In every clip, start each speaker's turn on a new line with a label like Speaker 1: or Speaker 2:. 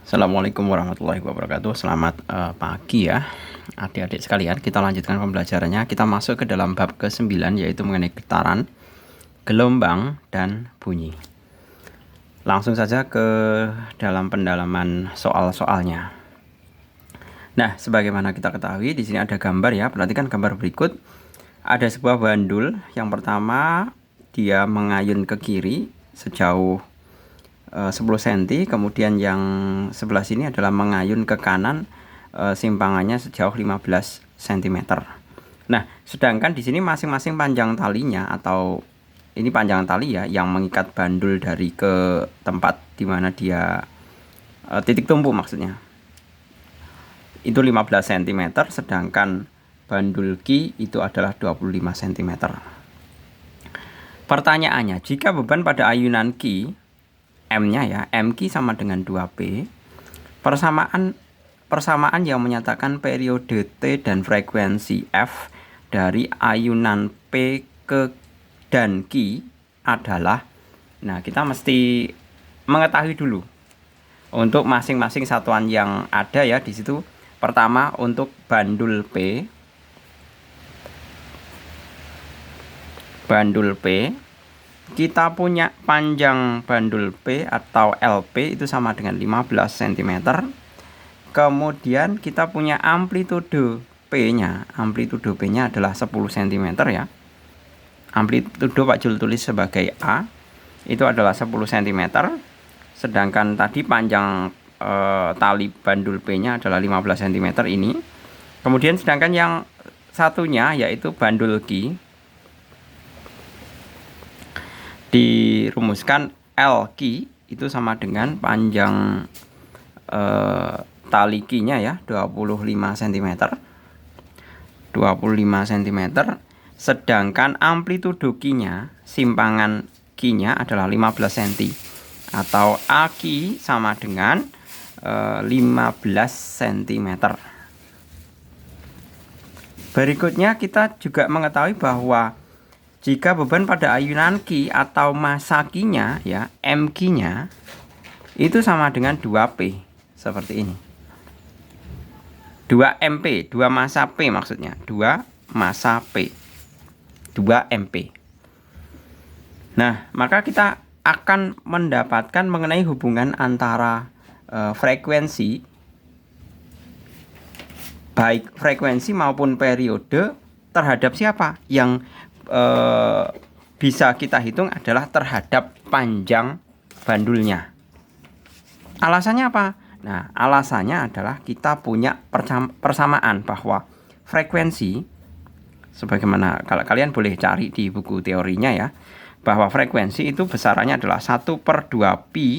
Speaker 1: Assalamualaikum warahmatullahi wabarakatuh. Selamat pagi ya adik-adik sekalian. Kita lanjutkan pembelajarannya. Kita masuk ke dalam bab ke-9, yaitu mengenai getaran, gelombang, dan bunyi. Langsung saja ke dalam pendalaman soal-soalnya. Nah, sebagaimana kita ketahui, di sini ada gambar ya. Perhatikan gambar berikut. Ada sebuah bandul. Yang pertama, dia mengayun ke kiri sejauh 10 cm, kemudian yang sebelah sini adalah mengayun ke kanan, simpangannya sejauh 15 cm. Nah, sedangkan di sini masing-masing panjang talinya, atau ini panjang tali ya, yang mengikat bandul dari ke tempat di mana dia titik tumpu maksudnya, itu 15 cm, sedangkan bandul Q itu adalah 25 cm. Pertanyaannya, jika beban pada ayunan Q M-nya ya, MQ sama dengan 2P. Persamaan yang menyatakan periode T dan frekuensi F dari ayunan P ke dan Q adalah, nah kita mesti mengetahui dulu untuk masing-masing satuan yang ada ya di situ. Pertama untuk bandul P. Kita punya panjang bandul P atau LP itu sama dengan 15 cm. Kemudian kita punya amplitudo P-nya. Amplitudo P-nya adalah 10 cm ya. Amplitudo Pak Jul tulis sebagai A. Itu adalah 10 cm. Sedangkan tadi panjang tali bandul P-nya adalah 15 cm ini. Kemudian sedangkan yang satunya yaitu bandul Q, dirumuskan LQ itu sama dengan panjang tali Q-nya ya, 25 cm. 25 cm. Sedangkan amplitudo Q-nya, simpangan Q-nya adalah 15 cm. Atau AQ sama dengan 15 cm. Berikutnya kita juga mengetahui bahwa jika beban pada ayunan Q atau massa Q-nya ya, MQ-nya itu sama dengan 2P seperti ini. 2MP, 2 massa P maksudnya, 2 massa P. 2MP. Nah, maka kita akan mendapatkan mengenai hubungan antara frekuensi, baik frekuensi maupun periode terhadap siapa? Yang bisa kita hitung adalah terhadap panjang bandulnya. Alasannya apa? Nah, alasannya adalah kita punya persamaan bahwa frekuensi, sebagaimana kalau kalian boleh cari di buku teorinya ya, bahwa frekuensi itu besarannya adalah 1/2pi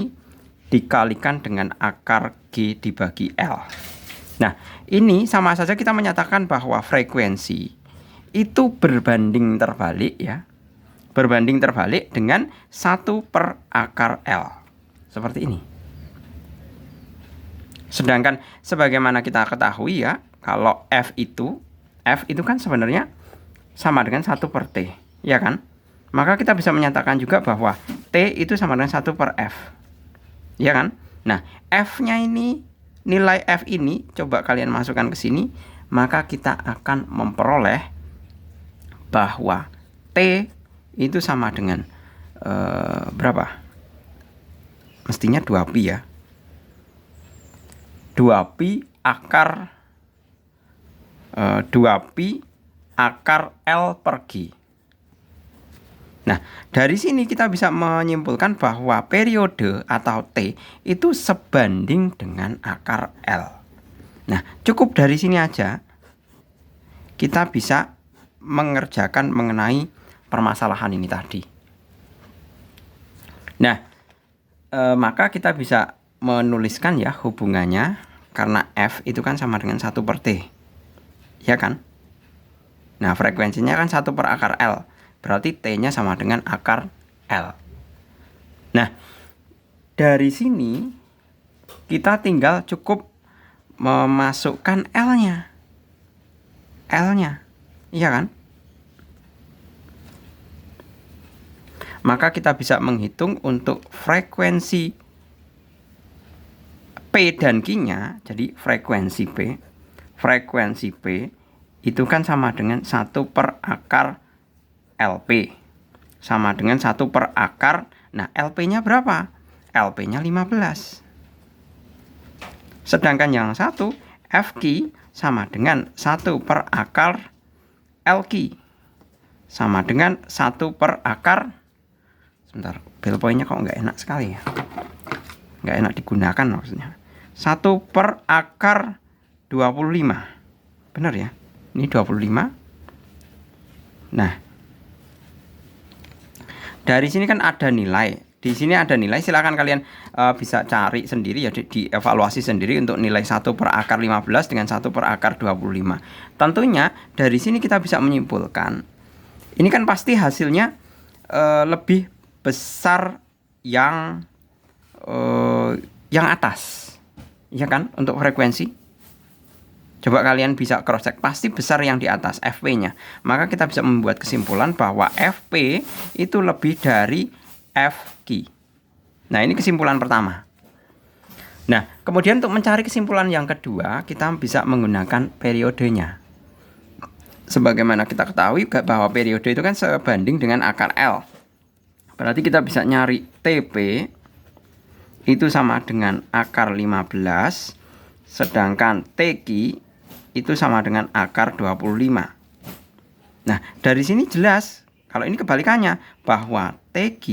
Speaker 1: dikalikan dengan akar G dibagi L. Nah, ini sama saja kita menyatakan bahwa frekuensi itu berbanding terbalik ya. Berbanding terbalik dengan 1/akar L. Seperti ini. Sedangkan sebagaimana kita ketahui ya, kalau F itu kan sebenarnya sama dengan 1/T, ya kan? Maka kita bisa menyatakan juga bahwa T itu sama dengan 1/F. Ya kan? Nah, F-nya ini, nilai F ini coba kalian masukkan ke sini, maka kita akan memperoleh bahwa T itu sama dengan berapa? Mestinya 2pi ya. 2pi akar 2pi akar L per G. Nah, dari sini kita bisa menyimpulkan bahwa periode atau T itu sebanding dengan akar L. Nah, cukup dari sini aja kita bisa mengerjakan mengenai permasalahan ini tadi. Nah, maka kita bisa menuliskan ya hubungannya, karena F itu kan sama dengan 1/T, ya kan? Nah, frekuensinya kan 1/akar L, berarti T-nya sama dengan akar L. Nah, dari sini kita tinggal cukup memasukkan L-nya, iya kan? Maka kita bisa menghitung untuk frekuensi P dan Q-nya, jadi frekuensi P itu kan sama dengan 1 per akar LP. Sama dengan 1 per akar, nah LP-nya berapa? LP-nya 15. Sedangkan yang satu, FQ, sama dengan 1 per akar LQ. Sama dengan 1 per akar, sebentar, ballpoint-nya kok nggak enak sekali ya. Nggak enak digunakan maksudnya. 1 per akar 25. Benar ya? Ini 25. Nah, dari sini kan ada nilai. Di sini ada nilai, silakan kalian bisa cari sendiri ya, dievaluasi sendiri untuk nilai 1 per akar 15 dengan 1 per akar 25. Tentunya dari sini kita bisa menyimpulkan, ini kan pasti hasilnya lebih besar yang atas, ya kan, untuk frekuensi. Coba kalian bisa cross check, pasti besar yang di atas FP-nya. Maka kita bisa membuat kesimpulan bahwa FP itu lebih dari FQ. Nah, ini kesimpulan pertama. Nah, kemudian untuk mencari kesimpulan yang kedua, kita bisa menggunakan periodenya. Sebagaimana kita ketahui bahwa periode itu kan sebanding dengan akar L. Berarti kita bisa nyari TP itu sama dengan akar 15, sedangkan TQ itu sama dengan akar 25. Nah, dari sini jelas kalau ini kebalikannya, bahwa TQ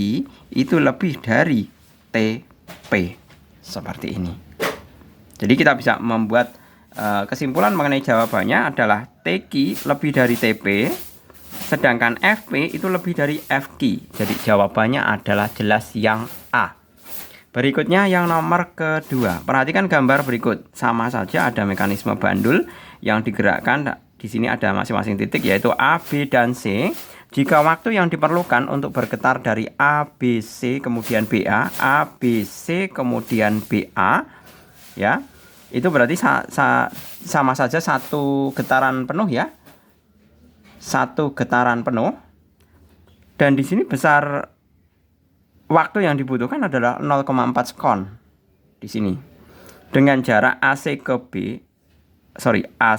Speaker 1: itu lebih dari TP. Seperti ini. Jadi kita bisa membuat kesimpulan mengenai jawabannya adalah TQ lebih dari TP, sedangkan FP itu lebih dari FQ. Jadi jawabannya adalah jelas yang A. Berikutnya yang nomor kedua. Perhatikan gambar berikut. Sama saja ada mekanisme bandul yang digerakkan. Di sini ada masing-masing titik yaitu A, B, dan C. Jika waktu yang diperlukan untuk bergetar dari A, B, C, kemudian BA, A, B, C, kemudian BA, ya, itu berarti sama saja satu getaran penuh ya. Satu getaran penuh. Dan di sini besar waktu yang dibutuhkan adalah 0,4 sekon. Di sini. Dengan jarak AC ke B, A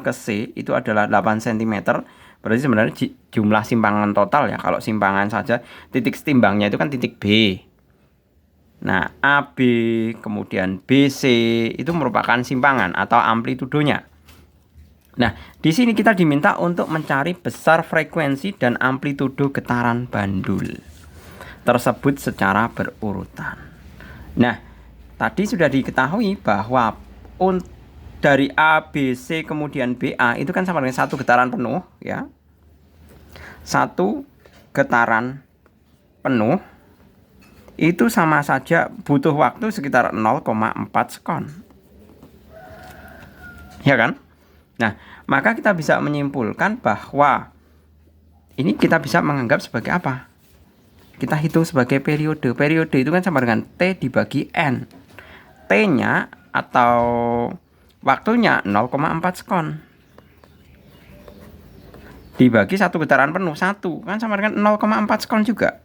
Speaker 1: ke C itu adalah 8 cm. Berarti sebenarnya jumlah simpangan total ya. Kalau simpangan saja, titik setimbangnya itu kan titik B. Nah, AB kemudian BC itu merupakan simpangan atau amplitudonya. Nah, di sini kita diminta untuk mencari besar frekuensi dan amplitudo getaran bandul tersebut secara berurutan. Nah, tadi sudah diketahui bahwa dari A, B, C, kemudian BA itu kan sama dengan satu getaran penuh ya. Satu getaran penuh itu sama saja butuh waktu sekitar 0,4 sekon. Ya kan? Nah, maka kita bisa menyimpulkan bahwa ini kita bisa menganggap sebagai apa? Kita hitung sebagai periode. Periode itu kan sama dengan T dibagi N. T-nya atau waktunya 0,4 sekon dibagi satu getaran penuh 1 kan sama dengan 0,4 sekon juga.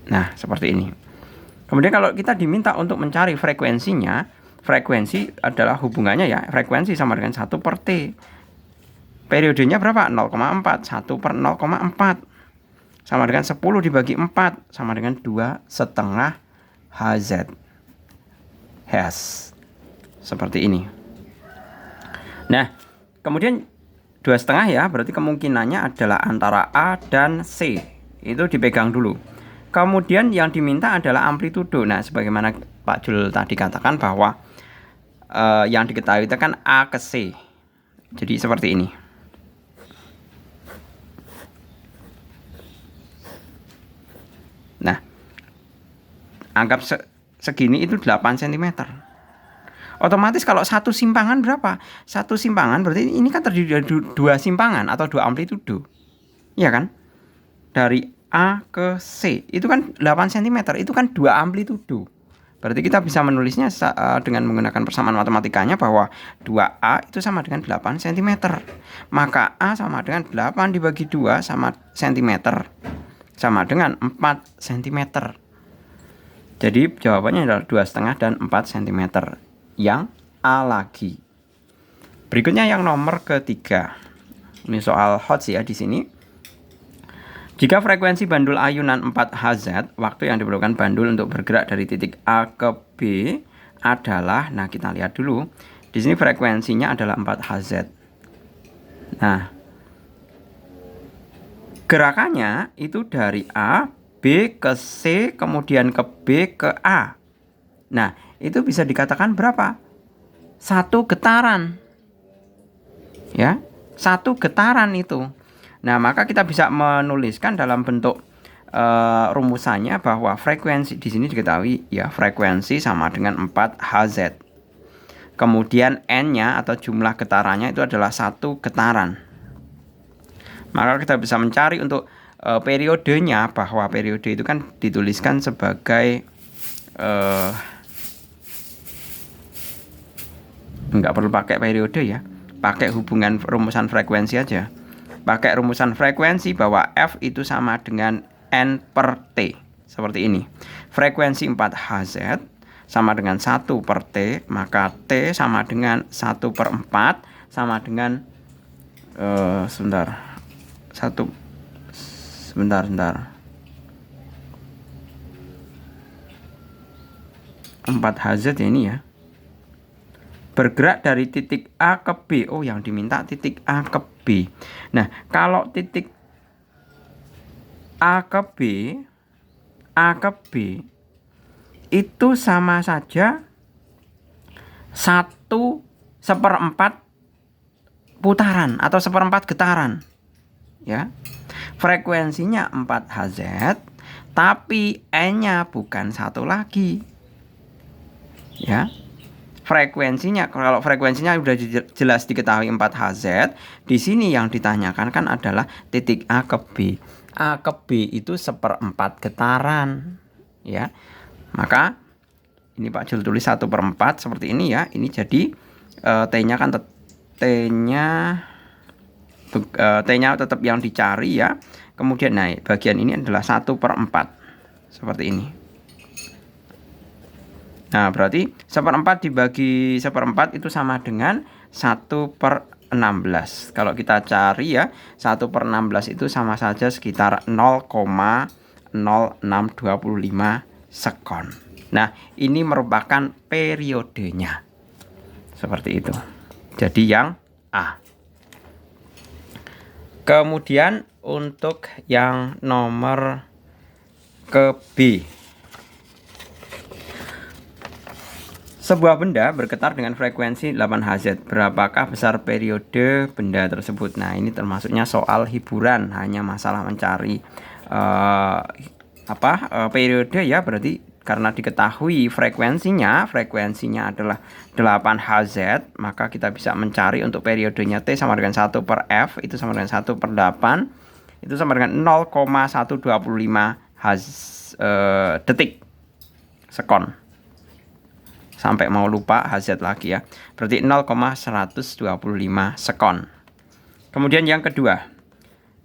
Speaker 1: Nah, seperti ini. Kemudian kalau kita diminta untuk mencari frekuensinya, frekuensi adalah hubungannya ya, frekuensi sama dengan 1 per T. Periodenya berapa? 0,4. 1 per 0,4 sama dengan 10 dibagi 4 sama dengan 2,5 Hz. Seperti ini. Nah, kemudian 2,5 ya, berarti kemungkinannya adalah antara A dan C. Itu dipegang dulu. Kemudian yang diminta adalah amplitudo. Nah, sebagaimana Pak Jul tadi katakan bahwa yang diketahui itu kan A ke C. Jadi seperti ini. Nah, anggap segini itu 8 cm. Otomatis kalau satu simpangan berapa? Satu simpangan berarti ini kan terdiri dari dua simpangan atau dua amplitudo. Iya kan? Dari A ke C itu kan 8 cm, itu kan dua amplitudo. Berarti kita bisa menulisnya dengan menggunakan persamaan matematikanya bahwa 2A itu sama dengan 8 cm. Maka A sama dengan 8 dibagi 2 sama cm. Sama dengan 4 cm. Jadi jawabannya adalah 2,5 dan 4 cm. Yang A lagi. Berikutnya yang nomor ketiga. Ini soal hot sih ya di sini. Jika frekuensi bandul ayunan 4Hz, waktu yang diperlukan bandul untuk bergerak dari titik A ke B adalah, nah kita lihat dulu. Di sini frekuensinya adalah 4Hz. Nah, gerakannya itu dari A, B ke C, kemudian ke B ke A. Nah, itu bisa dikatakan berapa? 1 getaran. Ya, 1 getaran itu. Nah, maka kita bisa menuliskan dalam bentuk rumusannya bahwa frekuensi di sini diketahui ya, frekuensi sama dengan 4Hz. Kemudian N-nya atau jumlah getarannya itu adalah 1 getaran. Maka kita bisa mencari untuk periodenya, bahwa periode itu kan dituliskan sebagai nggak perlu pakai periode ya, pakai hubungan rumusan frekuensi aja. Pakai rumusan frekuensi bahwa F itu sama dengan N per T. Seperti ini. Frekuensi 4Hz sama dengan 1 per T, maka T sama dengan 1 per 4 sama dengan sebentar 4Hz ya ini ya. Bergerak dari titik A ke B. Oh, yang diminta titik A ke B. Nah, kalau titik A ke B itu sama saja 1/4 putaran atau 1/4 getaran. Ya. Frekuensinya 4Hz, tapi N-nya bukan 1 lagi. Ya. Frekuensinya, kalau frekuensinya sudah jelas diketahui 4Hz, di sini yang ditanyakan kan adalah titik A ke B. A ke B itu 1/4 getaran, ya. Maka ini Pak Jul tulis 1/4 seperti ini ya. Ini jadi T-nya kan T-nya tetap yang dicari ya. Kemudian naik bagian ini adalah 1/4 seperti ini. Nah, berarti 1/4 dibagi 1/4 itu sama dengan 1/16. Kalau kita cari ya, 1/16 itu sama saja sekitar 0,0625 sekon. Nah, ini merupakan periodenya. Seperti itu. Jadi yang A. Kemudian untuk yang nomor ke B. Sebuah benda bergetar dengan frekuensi 8Hz. Berapakah besar periode benda tersebut? Nah, ini termasuknya soal hiburan, hanya masalah mencari periode ya. Berarti karena diketahui frekuensinya adalah 8Hz, maka kita bisa mencari untuk periodenya T sama dengan 1 per F, itu sama dengan 1 per 8, itu sama dengan 0,125 detik sekon. Sampai mau lupa Hz lagi ya. Berarti 0,125 sekon. Kemudian yang kedua.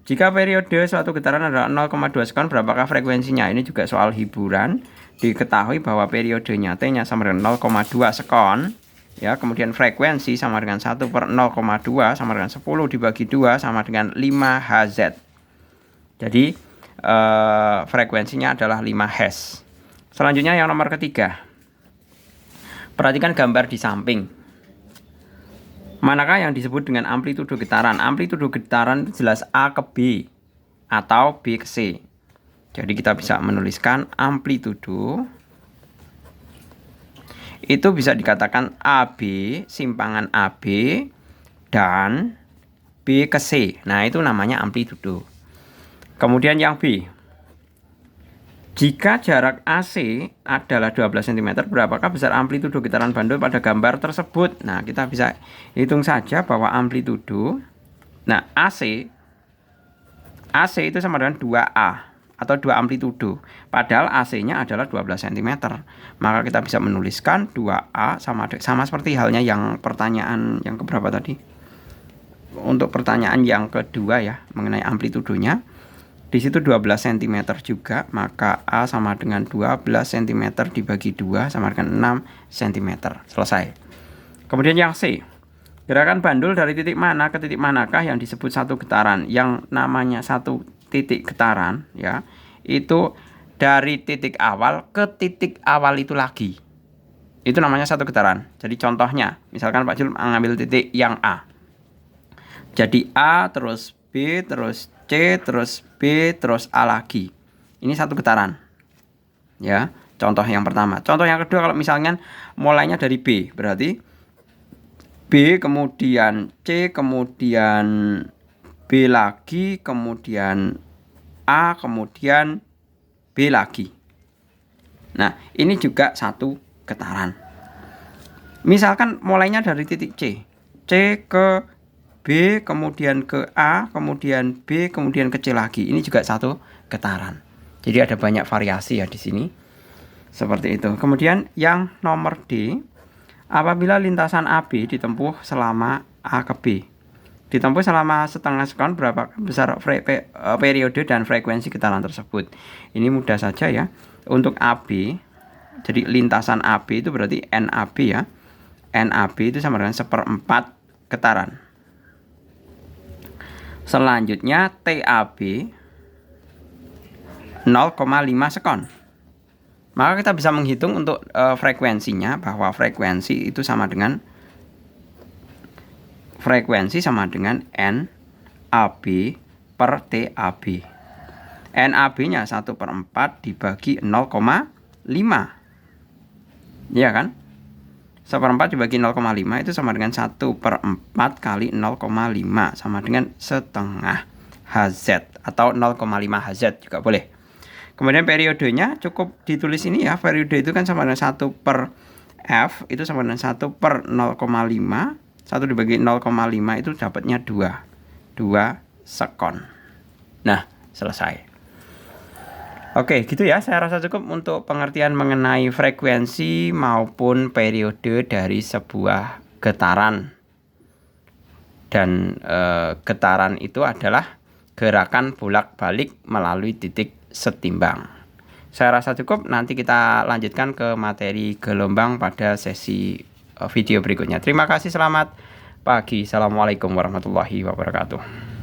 Speaker 1: Jika periode suatu getaran adalah 0,2 sekon, berapakah frekuensinya? Ini juga soal hiburan. Diketahui bahwa periodenya T-nya sama dengan 0,2 sekon. Ya, kemudian frekuensi sama dengan 1 per 0,2 sama dengan 10 dibagi 2 sama dengan 5 Hz. Jadi frekuensinya adalah 5 Hz. Selanjutnya yang nomor ketiga. Perhatikan gambar di samping. Manakah yang disebut dengan amplitudo getaran? Amplitudo getaran itu jelas A ke B atau B ke C. Jadi kita bisa menuliskan amplitudo itu bisa dikatakan AB, simpangan AB dan B ke C. Nah, itu namanya amplitudo. Kemudian yang B. Jika jarak AC adalah 12 cm, berapakah besar amplitudo getaran bandul pada gambar tersebut? Nah, kita bisa hitung saja bahwa amplitudo, nah AC itu sama dengan 2A atau 2 amplitudo. Padahal AC-nya adalah 12 cm. Maka kita bisa menuliskan 2A sama seperti halnya yang pertanyaan yang keberapa tadi. Untuk pertanyaan yang kedua ya, mengenai amplitudonya. Di situ 12 cm juga, maka A sama dengan 12 cm dibagi 2 sama dengan 6 cm. Selesai. Kemudian yang C. Gerakan bandul dari titik mana ke titik manakah yang disebut satu getaran? Yang namanya satu titik getaran ya, itu dari titik awal ke titik awal itu lagi. Itu namanya satu getaran. Jadi contohnya, misalkan Pak Jul mengambil titik yang A. Jadi A terus B terus C terus B terus A lagi. Ini satu getaran. Ya, contoh yang pertama. Contoh yang kedua, kalau misalnya mulainya dari B, berarti B kemudian C kemudian B lagi kemudian A kemudian B lagi. Nah, ini juga satu getaran. Misalkan mulainya dari titik C ke B kemudian ke A kemudian B kemudian ke C lagi. Ini juga satu getaran. Jadi ada banyak variasi ya di sini. Seperti itu. Kemudian yang nomor D, apabila lintasan AB ditempuh selama A ke B. Ditempuh selama setengah sekon, berapa besar periode dan frekuensi getaran tersebut. Ini mudah saja ya. Untuk AB, jadi lintasan AB itu berarti NAB ya. NAB itu sama dengan 1/4 getaran. Selanjutnya TAB 0,5 sekon. Maka kita bisa menghitung untuk frekuensinya, bahwa frekuensi itu sama dengan NAB per TAB. NAB-nya 1/4 dibagi 0,5. Iya kan? 1/4 dibagi 0,5 itu sama dengan 1/4 kali 0,5 sama dengan setengah Hz atau 0,5 Hz juga boleh. Kemudian periodenya cukup ditulis ini ya. Periode itu kan sama dengan 1/F itu sama dengan 1/0,5. 1 dibagi 0,5 itu dapatnya 2 sekon. Nah, selesai. Oke, gitu ya. Saya rasa cukup untuk pengertian mengenai frekuensi maupun periode dari sebuah getaran. Dan getaran itu adalah gerakan bolak-balik melalui titik setimbang. Saya rasa cukup. Nanti kita lanjutkan ke materi gelombang pada sesi video berikutnya. Terima kasih, selamat pagi. Assalamualaikum warahmatullahi wabarakatuh.